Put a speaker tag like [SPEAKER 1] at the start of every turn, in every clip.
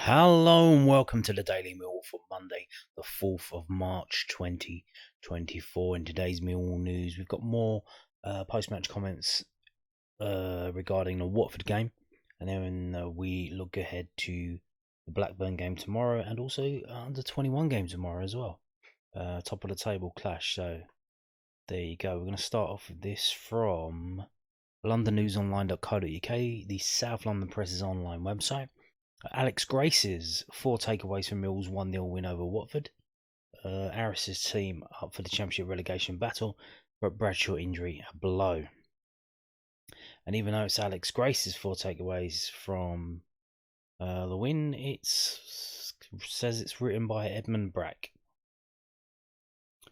[SPEAKER 1] Hello and welcome to the Daily Millwall for Monday, the 4th of March 2024. In today's Millwall news, we've got more post-match comments regarding the Watford game, and then we look ahead to the Blackburn game tomorrow and also under 21 game tomorrow as well. Top of the table clash. So there you go. We're going to start off with this from londonnewsonline.co.uk, the South London Press's online website. Alex Grace's 4 takeaways from Mill's 1-0 win over Watford. Harris's team up for the Championship relegation battle, but Bradshaw injury a blow. And even though it's Alex Grace's 4 takeaways from the win, it says it's written by Edmund Brack.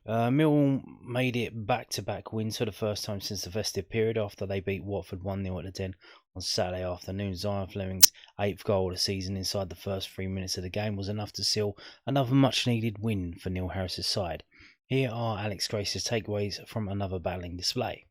[SPEAKER 1] Mill made it back-to-back wins for the first time since the festive period after they beat Watford 1-0 at the Den on Saturday afternoon. Zion Fleming's 8th goal of the season inside the first 3 minutes of the game was enough to seal another much-needed win for Neil Harris's side. Here are Alex Grace's takeaways from another battling display.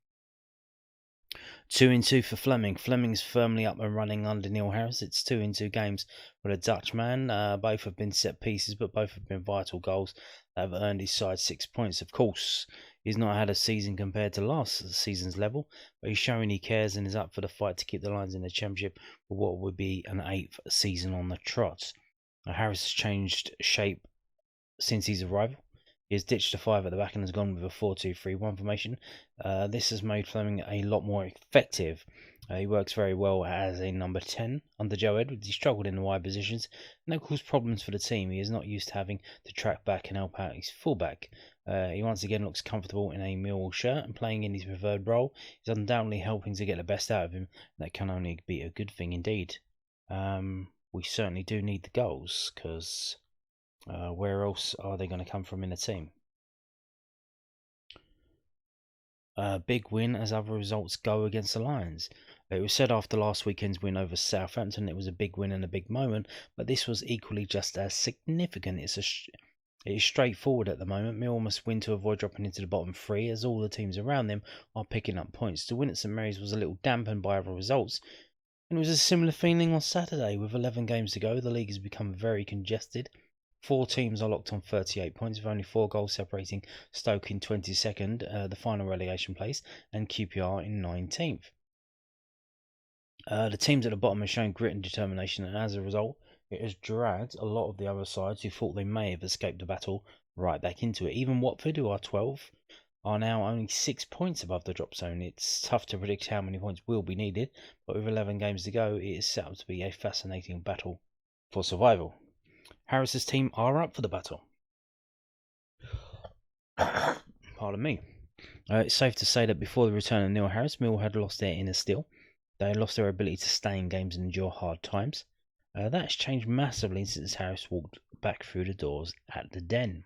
[SPEAKER 1] 2-2 for Fleming. Fleming's firmly up and running under Neil Harris. It's 2-2 games for the Dutchman. Both have been set pieces, but both have been vital goals that have earned his side 6 points. Of course, he's not had a season compared to last season's level, but he's showing he cares and is up for the fight to keep the Lions in the Championship for what would be an 8th season on the trot. Harris has changed shape since his arrival. He has ditched a 5 at the back and has gone with a 4-2-3-1 formation. This has made Fleming a lot more effective. He works very well as a number 10 under Joe Edwards. He struggled in the wide positions and that caused problems for the team. He is not used to having to track back and help out his fullback. He once again looks comfortable in a Millwall shirt and playing in his preferred role is undoubtedly helping to get the best out of him. That can only be a good thing indeed. We certainly do need the goals because where else are they going to come from in a team? Big win as other results go against the Lions. It was said after last weekend's win over Southampton it was a big win and a big moment, but this was equally just as significant. It is straightforward at the moment. Mill must win to avoid dropping into the bottom 3 as all the teams around them are picking up points. To win at St Mary's was a little dampened by other results, and it was a similar feeling on Saturday. With 11 games to go, the league has become very congested. 4 teams are locked on 38 points, with only 4 goals separating Stoke in 22nd, the final relegation place, and QPR in 19th. The teams at the bottom have shown grit and determination, and as a result, it has dragged a lot of the other sides who thought they may have escaped the battle right back into it. Even Watford, who are 12, are now only 6 points above the drop zone. It's tough to predict how many points will be needed, but with 11 games to go, it is set up to be a fascinating battle for survival. Harris's team are up for the battle. Pardon me. It's safe to say that before the return of Neil Harris, Mill had lost their inner steel. They had lost their ability to stay in games and endure hard times. That's changed massively since Harris walked back through the doors at the Den.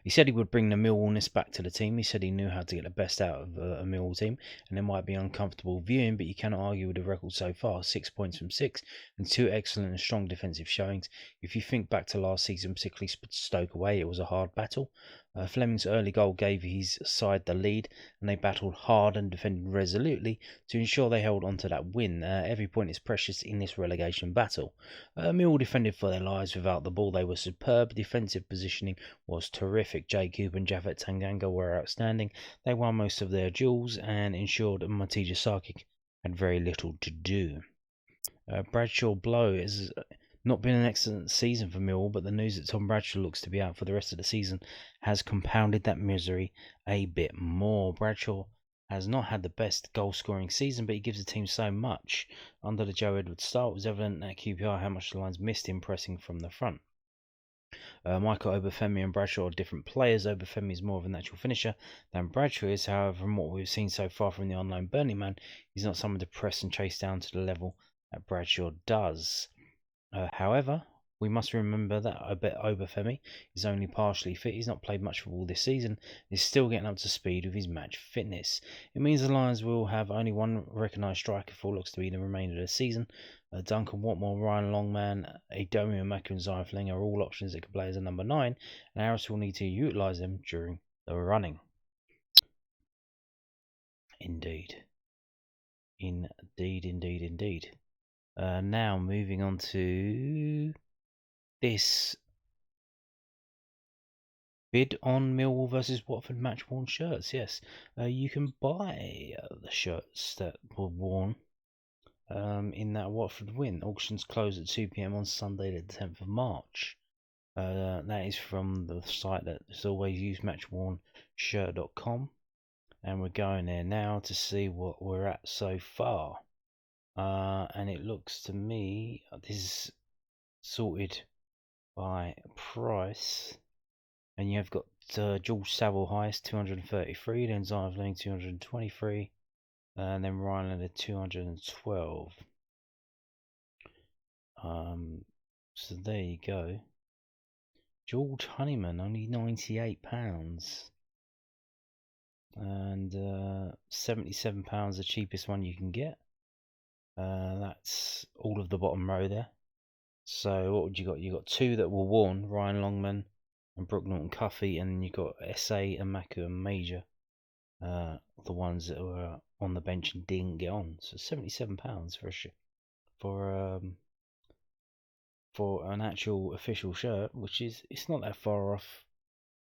[SPEAKER 1] He said he would bring the Millwallness back to the team. He said he knew how to get the best out of a Millwall team, and it might be uncomfortable viewing, but you cannot argue with the record so far. 6 points from 6, and 2 excellent and strong defensive showings. If you think back to last season, particularly Stoke away, it was a hard battle. Fleming's early goal gave his side the lead, and they battled hard and defended resolutely to ensure they held on to that win. Every point is precious in this relegation battle. Millwall defended for their lives without the ball. They were superb. Defensive positioning was terrific. Jake Cooper and Japhet Tanganga were outstanding. They won most of their duels and ensured Matija Sarkic had very little to do. Bradshaw blow has not been an excellent season for Millwall, but the news that Tom Bradshaw looks to be out for the rest of the season has compounded that misery a bit more. Bradshaw has not had the best goal-scoring season, but he gives the team so much. Under the Joe Edwards style, it was evident at QPR how much the Lions missed him pressing from the front. Michael Obafemi and Bradshaw are different players. Obafemi is more of a natural finisher than Bradshaw is. However, from what we've seen so far from the unknown Burnley man, he's not someone to press and chase down to the level that Bradshaw does. However, we must remember that Obafemi is only partially fit. He's not played much football this season. He's still getting up to speed with his match fitness. It means the Lions will have only one recognised striker for what looks to be the remainder of the season. Duncan Watmore, Ryan Longman, Adomi Maku and Zion Fleming are all options that could play as a number 9, and Harris will need to utilise them during the running. Indeed. Now moving on to this bid on Millwall versus Watford match-worn shirts. Yes, you can buy the shirts that were worn in that Watford win. Auctions close at 2 p.m. on Sunday, the 10th of March. That is from the site that is always used, matchwornshirt.com. And we're going there now to see what we're at so far. And it looks to me this is sorted by price. And you've got George Saville highest 233, then Zion Lane 223, and then Ryan at 212. So there you go. George Honeyman only £98, and £77 the cheapest one you can get. That's all of the bottom row there. So what would you got? You got two that were worn, Ryan Longman and Brooke Norton Cuffey, and you got SA and Maku and Major, the ones that were on the bench and didn't get on. So £77 for an actual official shirt, which is it's not that far off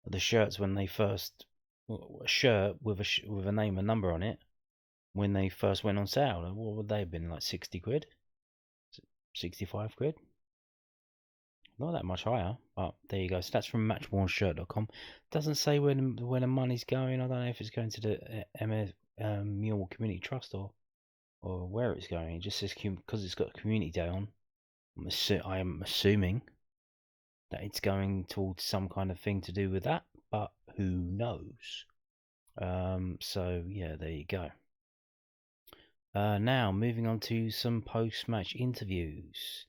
[SPEAKER 1] the shirts when they first a shirt with a name and number on it when they first went on sale. What would they have been, like 60 quid, 65 quid? Not that much higher, but there you go. So that's from matchwornshirt.com. Doesn't say where the money's going. I don't know if it's going to the Millwall Community Trust or where it's going. It just says because it's got Community Day on. I am assuming that it's going towards some kind of thing to do with that, but who knows? So yeah, there you go. Now moving on to some post-match interviews.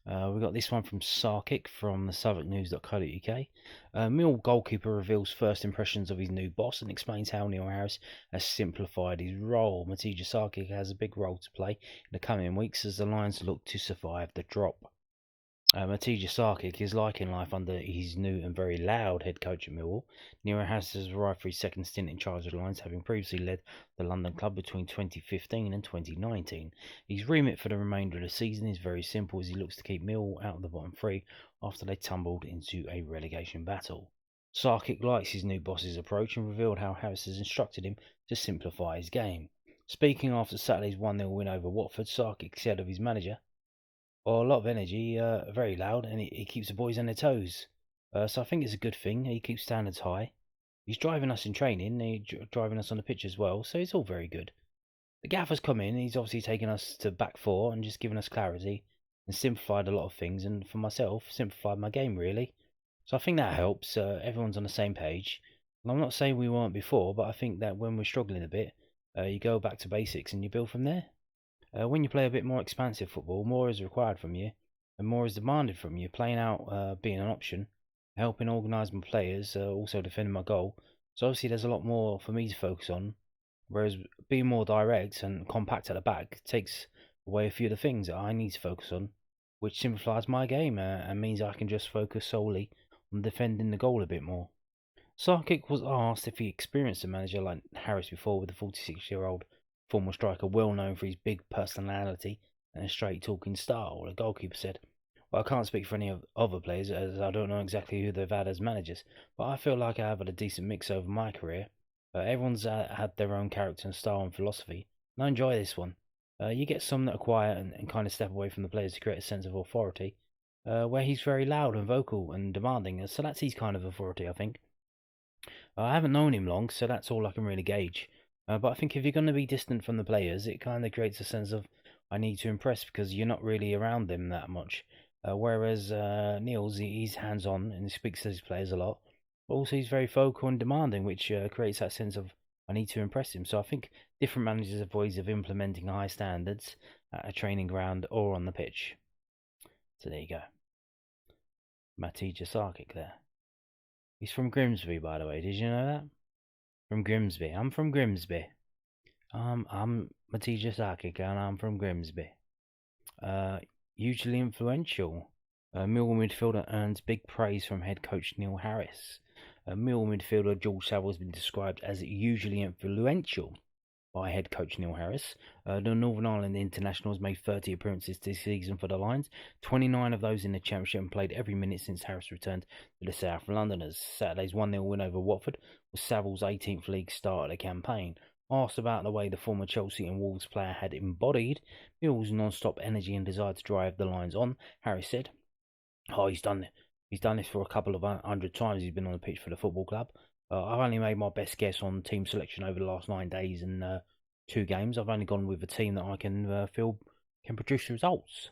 [SPEAKER 1] We got this one from Sarkic from the southwarknews.co.uk. Mill goalkeeper reveals first impressions of his new boss and explains how Neil Harris has simplified his role. Matija Sarkic has a big role to play in the coming weeks as the Lions look to survive the drop. Matija Sarkic is liking life under his new and very loud head coach at Millwall. Neil Harris has arrived for his second stint in charge of the Lions, having previously led the London club between 2015 and 2019. His remit for the remainder of the season is very simple as he looks to keep Millwall out of the bottom three after they tumbled into a relegation battle. Sarkic likes his new boss's approach and revealed how Harris has instructed him to simplify his game. Speaking after Saturday's 1-0 win over Watford, Sarkic said of his manager, "Well, a lot of energy, very loud, and he keeps the boys on their toes. So I think it's a good thing. He keeps standards high. He's driving us in training, he's driving us on the pitch as well, so it's all very good. The gaffer's come in, he's obviously taken us to back four and just given us clarity and simplified a lot of things, and for myself, simplified my game, really. So I think that helps. Everyone's on the same page. And I'm not saying we weren't before, but I think that when we're struggling a bit, you go back to basics and you build from there. When you play a bit more expansive football, more is required from you and more is demanded from you. Playing out being an option, helping organise my players, also defending my goal. So obviously there's a lot more for me to focus on, whereas being more direct and compact at the back takes away a few of the things that I need to focus on, which simplifies my game and means I can just focus solely on defending the goal a bit more. Sarkic was asked if he experienced a manager like Harris before, with the 46-year-old former striker well known for his big personality and straight-talking style. The goalkeeper said, "Well, I can't speak for any of other players as I don't know exactly who they've had as managers, but I feel like I have had a decent mix over my career. Everyone's had their own character and style and philosophy, and I enjoy this one. You get some that are quiet and kind of step away from the players to create a sense of authority, where he's very loud and vocal and demanding, so that's his kind of authority, I think. I haven't known him long, so that's all I can really gauge. But I think if you're going to be distant from the players, it kind of creates a sense of I need to impress because you're not really around them that much. Whereas Niels, he's hands-on and he speaks to his players a lot. But also, he's very vocal and demanding, which creates that sense of I need to impress him. So I think different managers have ways of implementing high standards at a training ground or on the pitch. So there you go. Matija Sarkic there. He's from Grimsby, by the way. Did you know that? From Grimsby. I'm from Grimsby. I'm Matija Sarkic and I'm from Grimsby. Hugely influential. Millwall midfielder earns big praise from head coach Neil Harris. Millwall midfielder George Saville has been described as hugely influential by head coach Neil Harris. The Northern Ireland international has made 30 appearances this season for the Lions, 29 of those in the Championship, and played every minute since Harris returned to the South Londoners. Saturday's 1-0 win over Watford was Saville's 18th league start of the campaign. Asked about the way the former Chelsea and Wolves player had embodied Millwall's non-stop energy and desire to drive the Lions on, Harris said, "Oh, he's done this for a couple of 100 times. He's been on the pitch for the football club. I've only made my best guess on team selection over the last 9 days and 2 games. I've only gone with a team that I can feel can produce results.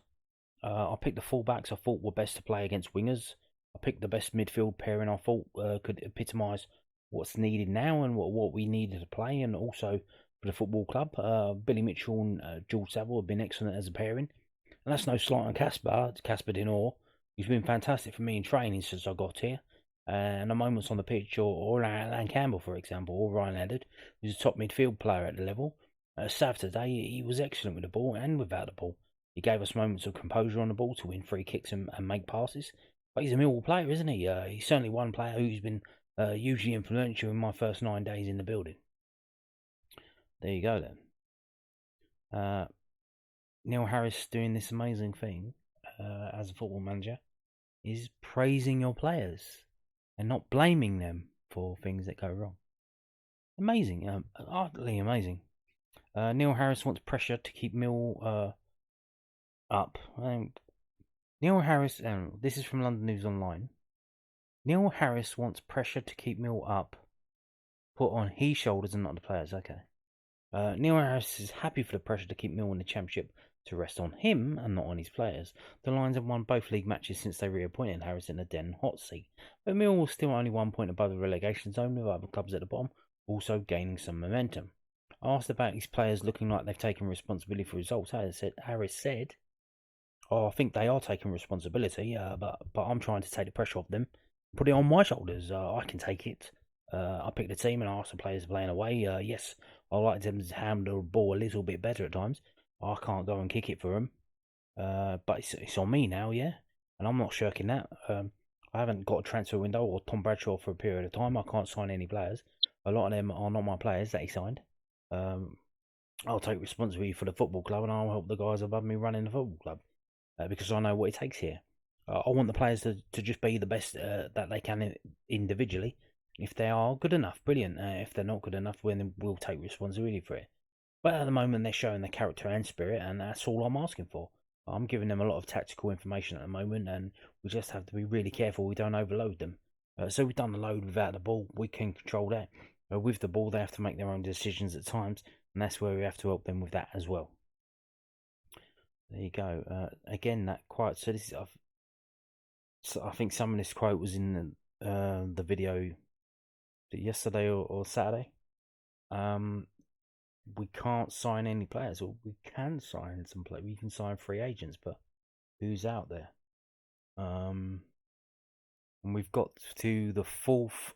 [SPEAKER 1] I picked the fullbacks I thought were best to play against wingers. I picked the best midfield pairing I thought could epitomise what's needed now and what we needed to play, and also for the football club. Billy Mitchell and George Saville have been excellent as a pairing. And that's no slight on Casper Dinor. He's been fantastic for me in training since I got here. And the moments on the pitch, or Alan Campbell, for example, or Ryan Leonard, who's a top midfield player at the level. Sav today, he was excellent with the ball and without the ball. He gave us moments of composure on the ball to win free kicks and make passes. But he's a Millwall player, isn't he? He's certainly one player who's been hugely influential in my first 9 days in the building. There you go then. Neil Harris doing this amazing thing as a football manager is praising your players and not blaming them for things that go wrong. Amazing, utterly amazing. Neil Harris wants pressure to keep Mill up. Neil Harris, this is from London News Online. Neil Harris wants pressure to keep Mill up put on his shoulders and not the players. Okay. Neil Harris is happy for the pressure to keep Mill in the Championship to rest on him and not on his players. The Lions have won both league matches since they reappointed Harris in the Den hot seat, but Mill was still only 1 point above the relegation zone, with other clubs at the bottom also gaining some momentum. Asked about his players looking like they've taken responsibility for results, Harris said, "Oh, I think they are taking responsibility, but I'm trying to take the pressure off them, put it on my shoulders. I can take it. I picked the team and asked the players playing away. Yes, I like them to handle the ball a little bit better at times. I can't go and kick it for them, but it's on me now, yeah, and I'm not shirking that. I haven't got a transfer window or Tom Bradshaw for a period of time. I can't sign any players. A lot of them are not my players that he signed. I'll take responsibility for the football club, and I'll help the guys above me running the football club because I know what it takes here. I want the players to just be the best that they can individually. If they are good enough, brilliant. If they're not good enough, then we'll take responsibility for it. But at the moment, they're showing the character and spirit, and that's all I'm asking for. I'm giving them a lot of tactical information at the moment, and we just have to be really careful we don't overload them. So we've done the load without the ball. We can control that. With the ball, they have to make their own decisions at times, and that's where we have to help them with that as well. There you go. Again, that quote. So this is, I think some of this quote was in the video yesterday or Saturday. We can't sign any players, or we can sign some players. We can sign free agents, but who's out there? And we've got to the 4th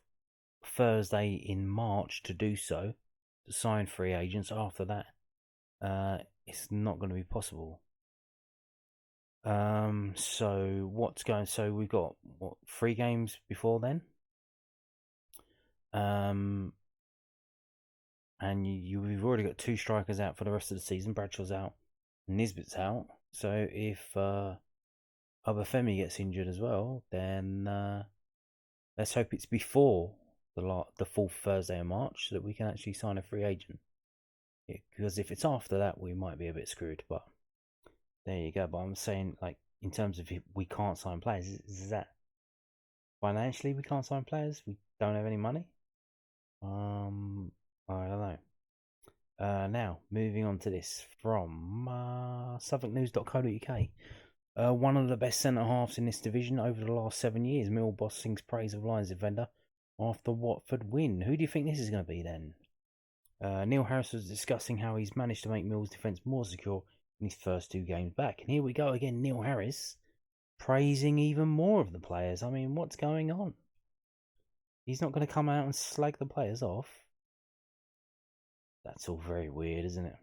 [SPEAKER 1] Thursday in March to do so, to sign free agents. After that, it's not going to be possible. So what's going? So we've got 3 games before then. And we've already got 2 strikers out for the rest of the season. Bradshaw's out, Nisbet's out. So if Obafemi gets injured as well, then let's hope it's before the 4th Thursday of March so that we can actually sign a free agent. Because if it's after that, we might be a bit screwed. But there you go. But I'm saying, like, in terms of if we can't sign players, is that financially we can't sign players? We don't have any money? I don't know. Now, moving on to this from southwarknews.co.uk. One of the best centre-halves in this division over the last 7 years. Mill boss sings praise of Lions defender after Watford win. Who do you think this is going to be then? Neil Harris was discussing how he's managed to make Mill's defence more secure in his first 2 games back. And here we go again, Neil Harris praising even more of the players. I mean, what's going on? He's not going to come out and slag the players off. That's all very weird, isn't it?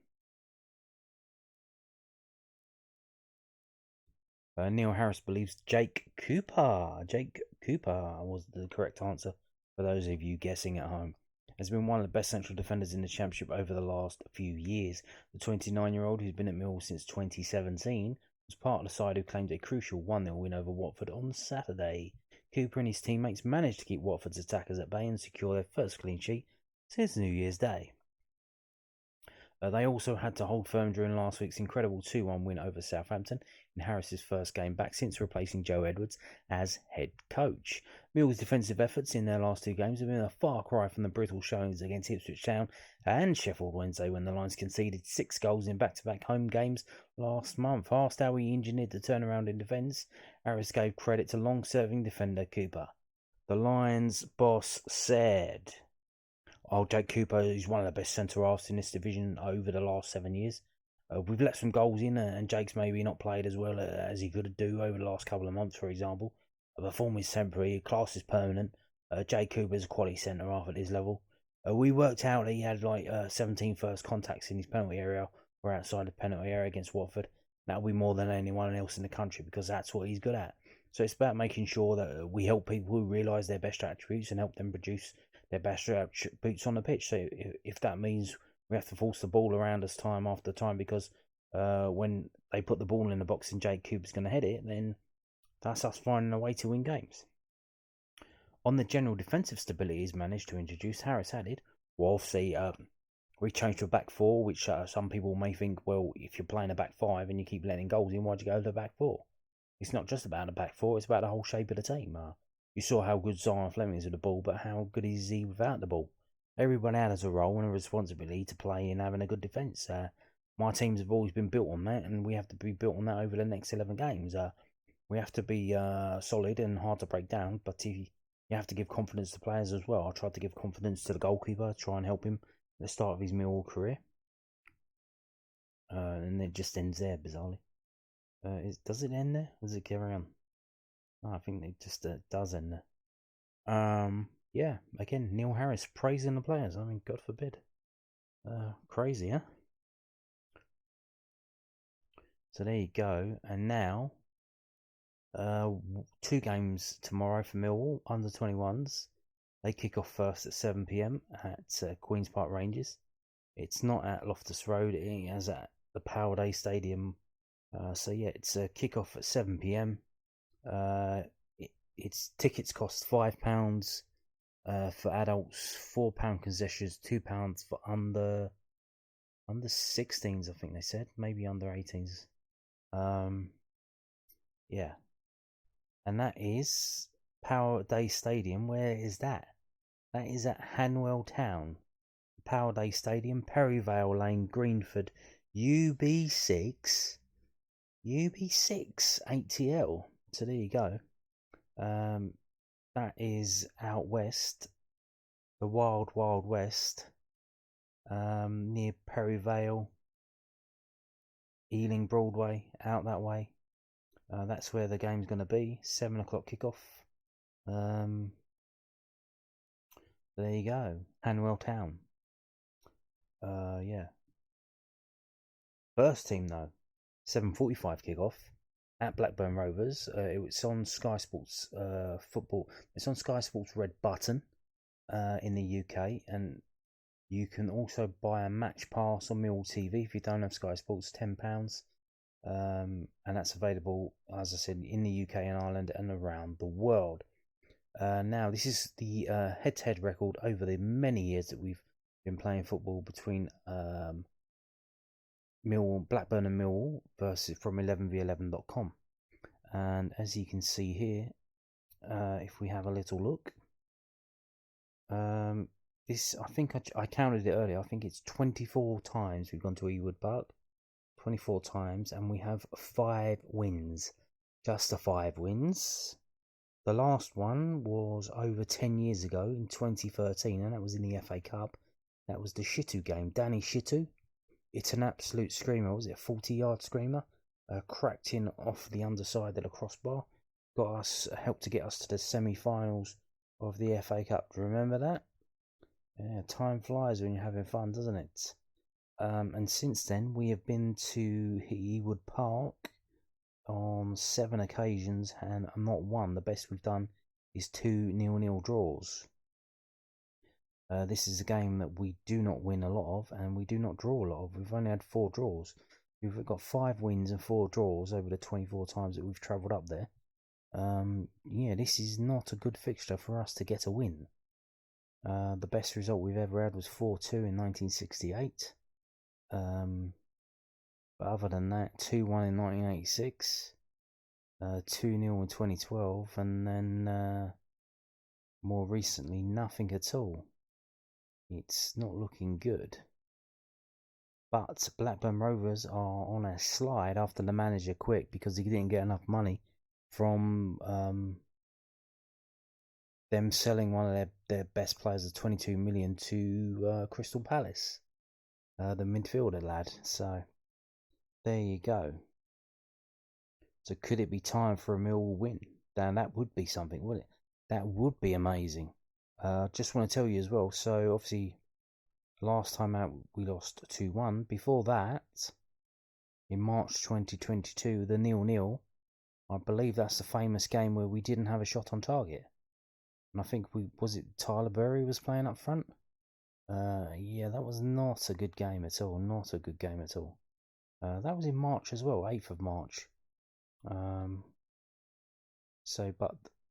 [SPEAKER 1] Neil Harris believes Jake Cooper was the correct answer for those of you guessing at home. has been one of the best central defenders in the Championship over the last few years. The 29-year-old, who's been at Millwall since 2017, was part of the side who claimed a crucial 1-0 win over Watford on Saturday. Cooper and his teammates managed to keep Watford's attackers at bay and secure their first clean sheet since New Year's Day. They also had to hold firm during last week's incredible 2-1 win over Southampton in Harris's first game back since replacing Joe Edwards as head coach. Millwall's defensive efforts in their last two games have been a far cry from the brittle showings against Ipswich Town and Sheffield Wednesday when the Lions conceded 6 goals in back-to-back home games last month. Asked how he engineered the turnaround in defence, Harris gave credit to long-serving defender Cooper. The Lions boss said, Jake Cooper is one of the best centre-halves in this division over the last 7 years. We've let some goals in, and Jake's maybe not played as well as he could do over the last couple of months, for example. The form is temporary, class is permanent. Jake Cooper's a quality centre-half at his level. We worked out that he had 17 first contacts in his penalty area or outside the penalty area against Watford. That'll be more than anyone else in the country because that's what he's good at. So it's about making sure that we help people who realise their best attributes and help them produce their best attributes on the pitch. So if that means we have to force the ball around us time after time because when they put the ball in the box and Jake Cooper's going to head it, then that's us finding a way to win games. On the general defensive stability he's managed to introduce, Harris added, well, obviously, we changed to a back four, which some people may think, well, if you're playing a back five and you keep letting goals in, why'd you go to the back four? It's not just about the back four, it's about the whole shape of the team. You saw how good Zion Fleming is with the ball, but how good is he without the ball? Everyone has a role and a responsibility to play in having a good defence. My teams have always been built on that, and we have to be built on that over the next 11 games. We have to be solid and hard to break down, but you have to give confidence to players as well. I tried to give confidence to the goalkeeper, try and help him at the start of his Millwall career. And it just ends there, bizarrely. Does it end there? Or does it carry on? I think it just does end there. Yeah, again, Neil Harris praising the players. I mean, God forbid. Crazy, huh? So there you go. And now, 2 games tomorrow for Millwall, under 21s. They kick off first at 7 p.m. at Queen's Park Rangers. It's not at Loftus Road, it is at the Power Day Stadium. So yeah, it's a kick-off at 7 p.m. Its tickets cost £5 for adults, £4 concessions, £2 for under 16s. I think they said, maybe under 18s. Yeah, and that is Power Day Stadium. Where is that? That is at Hanwell Town. Power Day Stadium, Perryvale Lane, Greenford, UB6 8TL. So there you go. That is out west, the wild west, near Perryvale, Ealing Broadway, out that way. That's where the game's going to be. 7 o'clock kickoff. There you go, Hanwell Town. Yeah. First team though, 7:45 kickoff at Blackburn Rovers. It's on Sky Sports football. It's on Sky Sports Red Button in the UK, and you can also buy a match pass on Millwall TV if you don't have Sky Sports, £10. And that's available, as I said, in the UK and Ireland and around the world. Now, this is the head-to-head record over the many years that we've been playing football between Blackburn and Millwall versus from 11v11.com. And as you can see here, if we have a little look, this, I think I counted it earlier, I think it's 24 times we've gone to Ewood Park. 24 times, and we have 5 wins. Just the 5 wins. The last one was over 10 years ago in 2013, and that was in the FA Cup. That was the Shitu game. Danny Shitu, it's an absolute screamer. Was it a 40-yard screamer? Cracked in off the underside of the crossbar. Helped to get us to the semi-finals of the FA Cup. Do you remember that? Yeah, time flies when you're having fun, doesn't it? And since then, we have been to Ewood Park on 7 occasions and not one. The best we've done is 2 0-0 draws. This is a game that we do not win a lot of, and we do not draw a lot of. We've only had 4 draws. We've got 5 wins and 4 draws over the 24 times that we've travelled up there. Yeah, this is not a good fixture for us to get a win. The best result we've ever had was 4-2 in 1968. But other than that, 2-1 in 1986, 2-0 in 2012, and then more recently, nothing at all. It's not looking good. But Blackburn Rovers are on a slide after the manager quit because he didn't get enough money from them selling one of their best players at 22 million to Crystal Palace, the midfielder lad. So there you go. So could it be time for a Millwall win? Now that would be something, wouldn't it? That would be amazing. Just want to tell you as well. So obviously, last time out we lost 2-1. Before that, in March 2022, the 0-0. I believe that's the famous game where we didn't have a shot on target. And I think was it Tyler Berry was playing up front? Yeah, that was not a good game at all. Not a good game at all. That was in March as well, 8th of March. But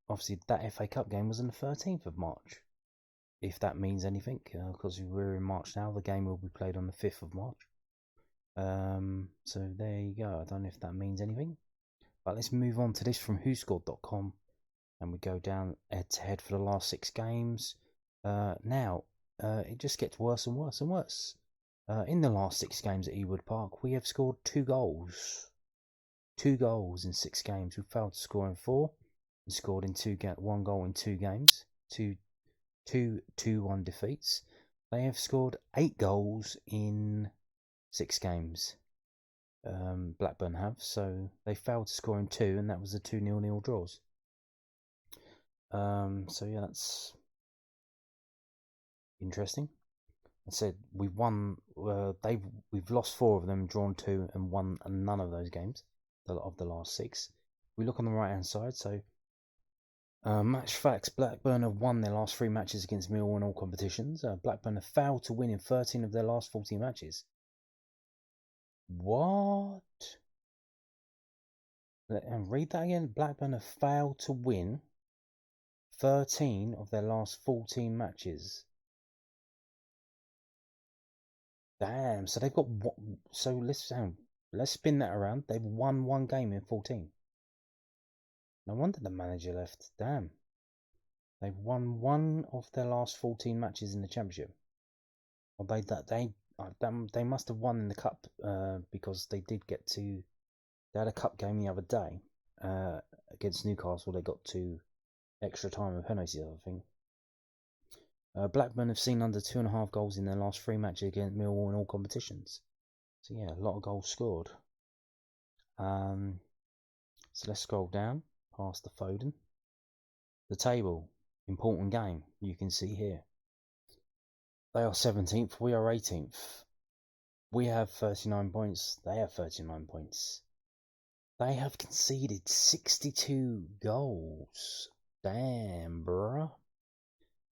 [SPEAKER 1] obviously that FA Cup game was on the 13th of March. If that means anything, because we're in March now, the game will be played on the 5th of March. So there you go. I don't know if that means anything. But let's move on to this from whoscored.com. And we go down head to head for the last 6 games. Now, it just gets worse and worse and worse. In the last 6 games at Ewood Park, we have scored 2 goals. 2 goals in 6 games. We failed to score in 4. We scored in 1 goal in 2 games. 2-1 defeats. They have scored 8 goals in 6 games. Blackburn have. So they failed to score in 2, and that was the 2 0-0 draws. So yeah, that's interesting. I said we've won. We've lost 4 of them, drawn 2, and won none of those games of the last 6. We look on the right hand side. So match facts: Blackburn have won their last 3 matches against Millwall in all competitions. Blackburn have failed to win in 13 of their last 14 matches. What? And read that again. Blackburn have failed to win 13 of their last 14 matches. Damn, so they've got so let's spin that around. They've won 1 game in 14. No wonder the manager left. Damn. They've won 1 of their last 14 matches in the championship. Well, they must have won in the cup because they did get to. They had a cup game the other day against Newcastle. They got to extra time and penalties, I think. Blackburn have seen under 2.5 goals in their last 3 matches against Millwall in all competitions. So yeah, a lot of goals scored. So let's scroll down past the Foden. The table, important game, you can see here. They are 17th, we are 18th. We have 39 points, they have 39 points. They have conceded 62 goals. Damn, bruh.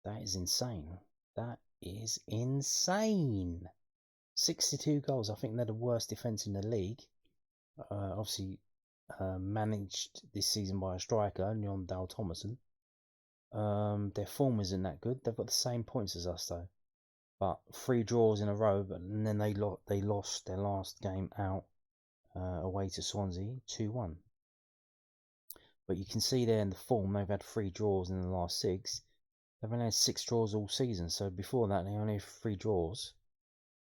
[SPEAKER 1] That is insane. That is insane. 62 goals. I think they're the worst defence in the league. Obviously, managed this season by a striker, Jon Dahl Tomasson. Their form isn't that good. They've got the same points as us though, but 3 draws in a row. And then they lost their last game out away to Swansea 2-1. But you can see there in the form they've had 3 draws in the last 6. They've only had 6 draws all season. So before that they only had 3 draws,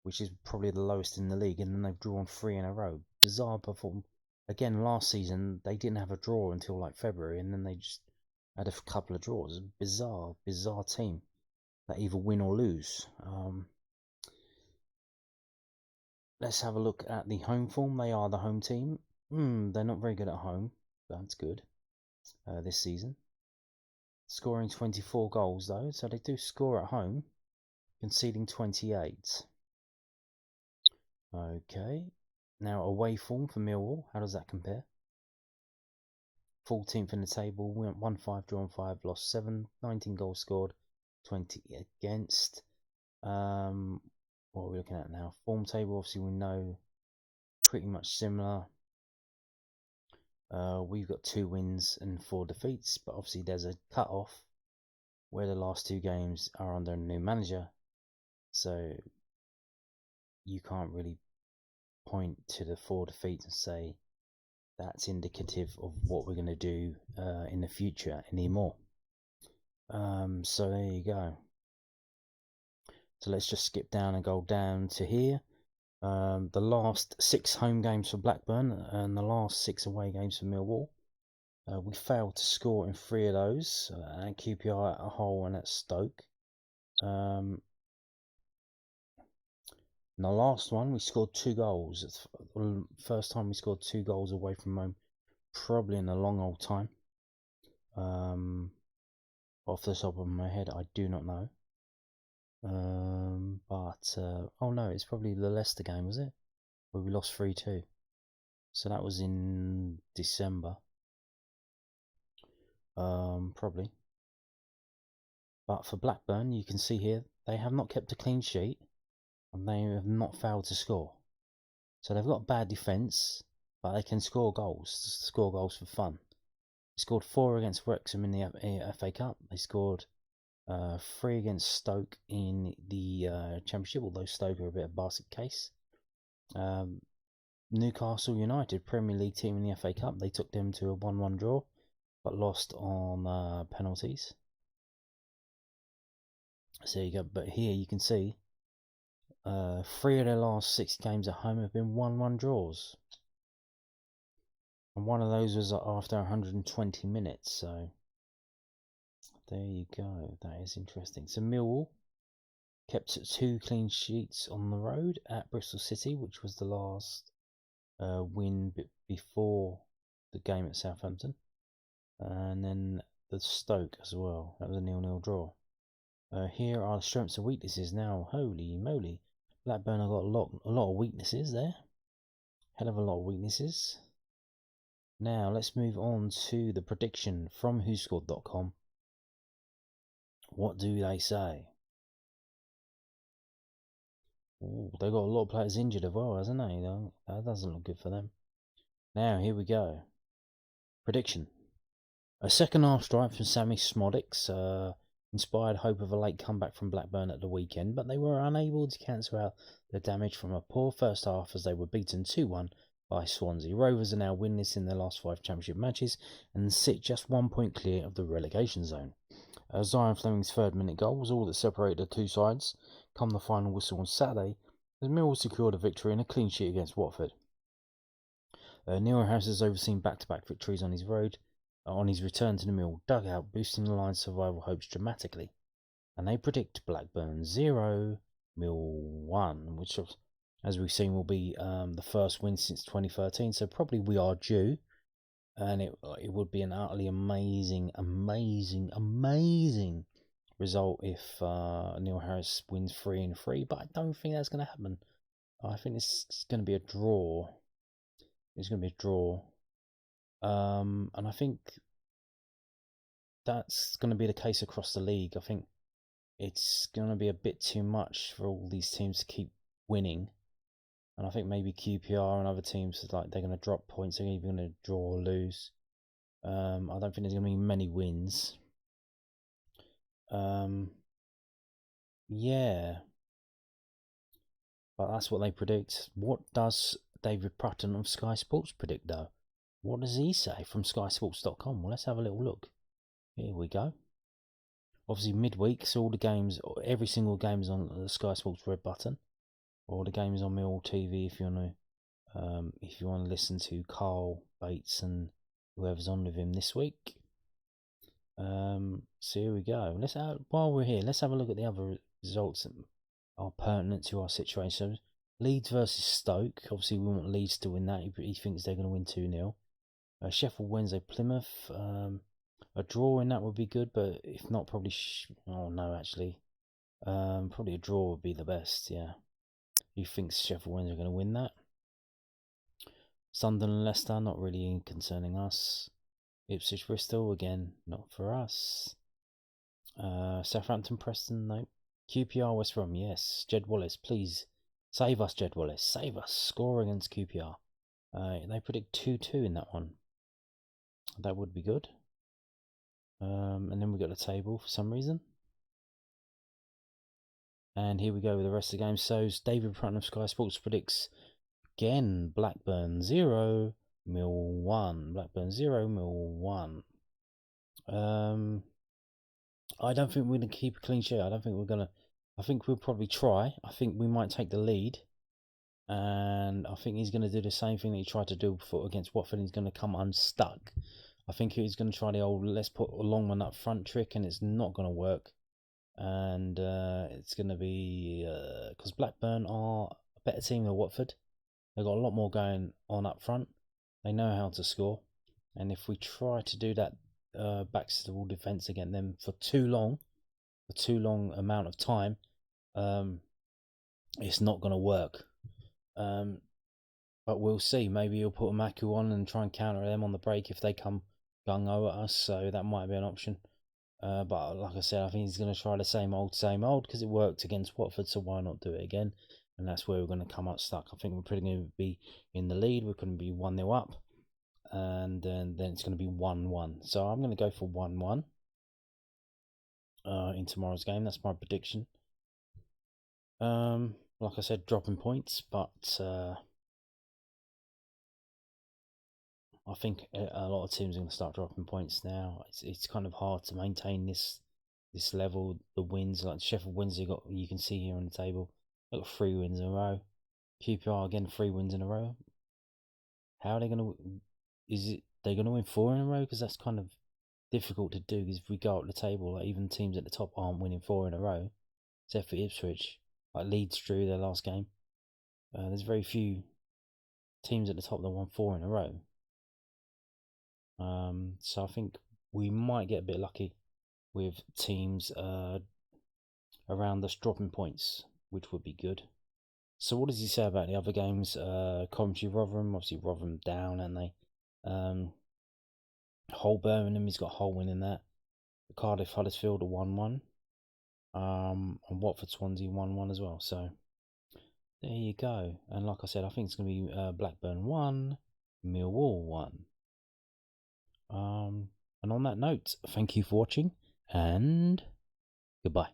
[SPEAKER 1] which is probably the lowest in the league, and then they've drawn 3 in a row. Bizarre performance. Again, last season they didn't have a draw until like February, and then they just had a couple of draws. Bizarre team that either win or lose. Let's have a look at the home form. They are the home team. They're not very good at home. That's good this season. Scoring 24 goals though, so they do score at home, conceding 28. Okay. Now away form for Millwall. How does that compare? 14th in the table, won 5, drawn 5, lost 7, 19 goals scored, 20 against. What are we looking at now? Form table, obviously we know pretty much similar. We've got 2 wins and 4 defeats, but obviously there's a cut-off where the last 2 games are under a new manager, so you can't really point to the 4 defeats and say that's indicative of what we're going to do in the future anymore. So there you go. So let's just skip down and go down to here. The last 6 home games for Blackburn and the last 6 away games for Millwall. We failed to score in 3 of those, at QPR, at Hull and at Stoke. In the last one, we scored 2 goals. It's the first time we scored 2 goals away from home, probably in a long old time. Off the top of my head, I do not know. Oh no, it's probably the Leicester game, was it? Where we lost 3-2. So that was in December. Probably. But for Blackburn, you can see here, they have not kept a clean sheet and they have not failed to score. So they've got bad defence, but they can score goals for fun. They scored 4 against Wrexham in the FA Cup. They scored 3 against Stoke in the Championship, although Stoke are a bit of a basket case. Newcastle United, Premier League team in the FA Cup, they took them to a 1-1 draw, but lost on penalties. So there you go. But here you can see 3 of their last 6 games at home have been 1-1 draws. And one of those was after 120 minutes, so there you go. That is interesting. So Millwall kept 2 clean sheets on the road at Bristol City, which was the last win before the game at Southampton. And then the Stoke as well. That was a 0-0 draw. Here are the strengths and weaknesses now. Holy moly. Blackburn have got a lot of weaknesses there. Hell of a lot of weaknesses. Now let's move on to the prediction from whoscored.com. What do they say? Ooh, they've got a lot of players injured as well, hasn't they? That doesn't look good for them. Now, here we go. Prediction. A second half strike from Sammy Smodics inspired hope of a late comeback from Blackburn at the weekend, but they were unable to cancel out the damage from a poor first half as they were beaten 2-1 by Swansea. Rovers are now winless in their last 5 championship matches and sit just 1 point clear of the relegation zone. Zion Fleming's 3rd minute goal was all that separated the 2 sides come the final whistle on Saturday, as Millwall secured a victory and a clean sheet against Watford. Neil Harris has overseen back-to-back victories on his return to the Millwall dugout, boosting the line's survival hopes dramatically. And they predict Blackburn 0, Millwall 1, which, as we've seen, will be the first win since 2013. So probably we are due, and it would be an utterly amazing result if Neil Harris wins 3-3. But I don't think that's going to happen. I think it's going to be a draw. It's going to be a draw. And I think that's going to be the case across the league. I think it's going to be a bit too much for all these teams to keep winning. And I think maybe QPR and other teams, like, they're going to drop points. They're even going to draw or lose. I don't think there's going to be many wins. Yeah. But that's what they predict. What does David Prutton of Sky Sports predict, though? What does he say from SkySports.com? Well, let's have a little look. Here we go. Obviously, midweek, so all the games, every single game is on the Sky Sports red button, or the game is on Millwall TV if you want to listen to Carl Bates and whoever's on with him this week. So here we go. While we're here, let's have a look at the other results that are pertinent to our situation. Leeds versus Stoke. Obviously, we want Leeds to win that. He thinks they're going to win 2-0. Sheffield Wednesday Plymouth. A draw in that would be good, but if not, probably. Probably a draw would be the best. Yeah. He thinks Sheffield Wednesday are going to win that. Sunderland Leicester, not really concerning us. Ipswich Bristol, again, not for us. Southampton Preston, no. QPR West Brom, yes. Jed Wallace, please save us, Jed Wallace. Save us. Score against QPR. They predict 2-2 in that one. That would be good. And then we got the table for some reason. And here we go with the rest of the game. So David Putnam of Sky Sports predicts again Blackburn 0, Mill 1. Blackburn 0, Mill 1. I don't think we're going to keep a clean sheet. I think we'll probably try. I think we might take the lead. And I think he's going to do the same thing that he tried to do against Watford. He's going to come unstuck. I think he's going to try the old let's put a long one up front trick, and it's not going to work. And it's going to be because Blackburn are a better team than Watford. They've got a lot more going on up front. They know how to score, and if we try to do that backs to the wall defence against them for too long amount of time, it's not going to work. But we'll see. Maybe he'll put a Maku on and try and counter them on the break if they come gung-ho at us, so that might be an option. But like I said, I think he's going to try the same old because it worked against Watford, so why not do it again? And that's where we're going to come up stuck. I think we're probably going to be in the lead. We're going to be 1-0 up, and then it's going to be 1-1. So I'm going to go for 1-1 in tomorrow's game. That's my prediction. Like I said, dropping points, but I think a lot of teams are going to start dropping points now. It's kind of hard to maintain this level. The wins, like Sheffield Wednesday, you can see here on the table, they've got 3 wins in a row. QPR again 3 wins in a row. How are they going to? They're going to win 4 in a row? Because that's kind of difficult to do. Because if we go up the table, like even teams at the top aren't winning 4 in a row, except for Ipswich. Like Leeds drew their last game. There's very few teams at the top that won 4 in a row. So I think we might get a bit lucky with teams around us dropping points, which would be good. So what does he say about the other games? Coventry Rotherham, obviously Rotherham down, and they Hull Birmingham, he's got Hull winning that. Cardiff Huddersfield a 1-1. And Watford Swansea 1-1 as well. So there you go. And like I said, I think it's going to be Blackburn 1, Millwall 1. And on that note, thank you for watching, and goodbye.